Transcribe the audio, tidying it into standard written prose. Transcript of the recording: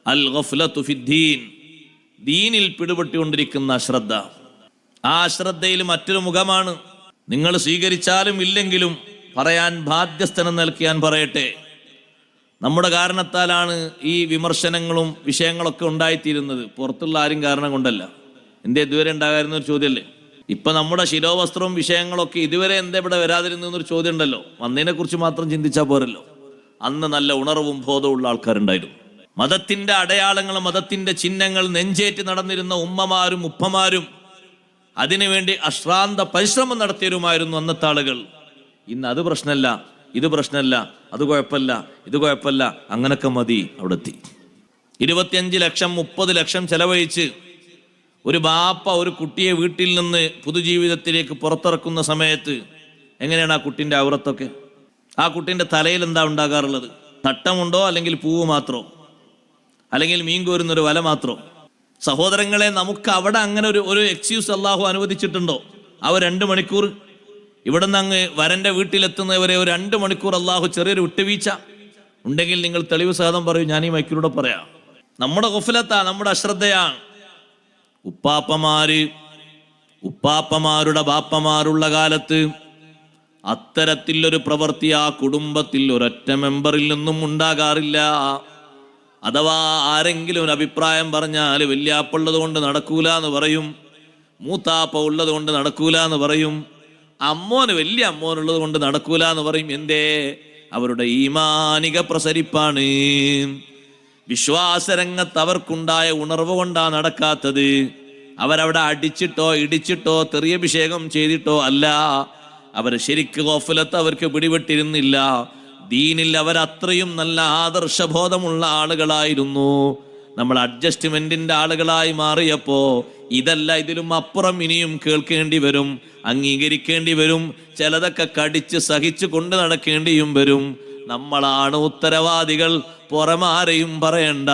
അൽ ഗഫ്ലത്തു ഫിദ്ദീൻ, ദീനിൽ പിടിപെട്ടുകൊണ്ടിരിക്കുന്ന അശ്രദ്ധ. ആ അശ്രദ്ധയിൽ മറ്റൊരു മുഖമാണ്. നിങ്ങൾ സ്വീകരിച്ചാലും ഇല്ലെങ്കിലും പറയാൻ ബാധ്യസ്ഥനെന്ന് നൽകിയാൻ പറയട്ടെ, നമ്മുടെ കാരണത്താലാണ് ഈ വിമർശനങ്ങളും വിഷയങ്ങളൊക്കെ ഉണ്ടായിത്തീരുന്നത്, പുറത്തുള്ള ആരും കാരണം കൊണ്ടല്ല. എന്തേ ഇതുവരെ ഉണ്ടാകായിരുന്ന ഒരു ചോദ്യമല്ലേ? ഇപ്പൊ നമ്മുടെ ശിരോവസ്ത്രവും വിഷയങ്ങളൊക്കെ ഇതുവരെ എന്താ ഇവിടെ വരാതിരുന്നൊരു ചോദ്യം ഉണ്ടല്ലോ. വന്നതിനെ കുറിച്ച് മാത്രം ചിന്തിച്ചാൽ പോരല്ലോ. അന്ന് നല്ല ഉണർവും ബോധവും ഉള്ള ആൾക്കാരുണ്ടായിരുന്നു. മതത്തിന്റെ അടയാളങ്ങൾ, മതത്തിന്റെ ചിഹ്നങ്ങൾ നെഞ്ചേറ്റ് നടന്നിരുന്ന ഉമ്മമാരും ഉപ്പമാരും അതിനുവേണ്ടി അശ്രാന്ത പരിശ്രമം നടത്തിയവരുമായിരുന്നു അന്നത്തെ ആളുകൾ. ഇന്ന് അത് പ്രശ്നമല്ല, ഇത് പ്രശ്നമല്ല, അത് കുഴപ്പമില്ല, ഇത് കുഴപ്പമില്ല, അങ്ങനൊക്കെ മതി. അവിടെ എത്തി 25 ലക്ഷം 30 ലക്ഷം ചെലവഴിച്ച് ഒരു ബാപ്പ ഒരു കുട്ടിയെ വീട്ടിൽ നിന്ന് പുതുജീവിതത്തിലേക്ക് പുറത്തിറക്കുന്ന സമയത്ത് എങ്ങനെയാണ് ആ കുട്ടിൻ്റെ ഔറത്തൊക്കെ? ആ കുട്ടിൻ്റെ തലയിൽ എന്താ ഉണ്ടാകാറുള്ളത്? തട്ടമുണ്ടോ, അല്ലെങ്കിൽ പൂവ് മാത്രമോ, അല്ലെങ്കിൽ മീൻ കോരുന്നൊരു വല മാത്രമോ? സഹോദരങ്ങളെ, നമുക്ക് അവിടെ അങ്ങനെ ഒരു എക്സ്ക്യൂസ് അള്ളാഹു അനുവദിച്ചിട്ടുണ്ടോ? ആ 2 മണിക്കൂർ ഇവിടെ നിന്ന് അങ്ങ് വരന്റെ വീട്ടിലെത്തുന്നവരെ 2 മണിക്കൂർ അള്ളാഹു ചെറിയൊരു വിട്ടുവീഴ്ച ഉണ്ടെങ്കിൽ നിങ്ങൾ തെളിവ് സഹിതം പറയൂ. ഞാൻ ഈ മൈക്കിലൂടെ പറയാം. നമ്മുടെ ഗഫലത്താ, നമ്മുടെ അശ്രദ്ധയാണ്. ഉപ്പാപ്പമാരുടെ ബാപ്പമാരുള്ള കാലത്ത് അത്തരത്തിലൊരു പ്രവൃത്തി ആ കുടുംബത്തിൽ ഒരൊറ്റ മെമ്പറിൽ നിന്നും ഉണ്ടാകാറില്ല. അഥവാ ആരെങ്കിലും ഒരു അഭിപ്രായം പറഞ്ഞാൽ വല്യാപ്പുള്ളത് കൊണ്ട് നടക്കൂല എന്ന് പറയും, മൂത്താപ്പ ഉള്ളത് കൊണ്ട് നടക്കൂല എന്ന് പറയും, വലിയ അമ്മോനുള്ളത് കൊണ്ട് നടക്കൂല എന്ന് പറയും. എന്തേ? അവരുടെ ഈമാനിക പ്രസരിപ്പാണ്. വിശ്വാസരംഗത്ത് അവർക്കുണ്ടായ ഉണർവ് കൊണ്ടാ നടക്കാത്തത്. അവരവിടെ അടിച്ചിട്ടോ ഇടിച്ചിട്ടോ തെറിയഭിഷേകം ചെയ്തിട്ടോ അല്ല. അവർ ശരിക്ക് ഗഫലത്ത് അവർക്ക് പിടിപെട്ടിരുന്നില്ല. ദീനിൽ അവരത്രയും നല്ല ആദർശബോധമുള്ള ആളുകളായിരുന്നു. നമ്മൾ അഡ്ജസ്റ്റ്മെന്റിന്റെ ആളുകളായി മാറിയപ്പോ ഇതല്ല, ഇതിലും അപ്പുറം ഇനിയും കേൾക്കേണ്ടി വരും, അംഗീകരിക്കേണ്ടി വരും, ചിലതൊക്കെ കടിച്ച് സഹിച്ചു കൊണ്ട് നടക്കേണ്ടിയും വരും. നമ്മളാണ് ഉത്തരവാദികൾ, പുറമാരെയും പറയണ്ട.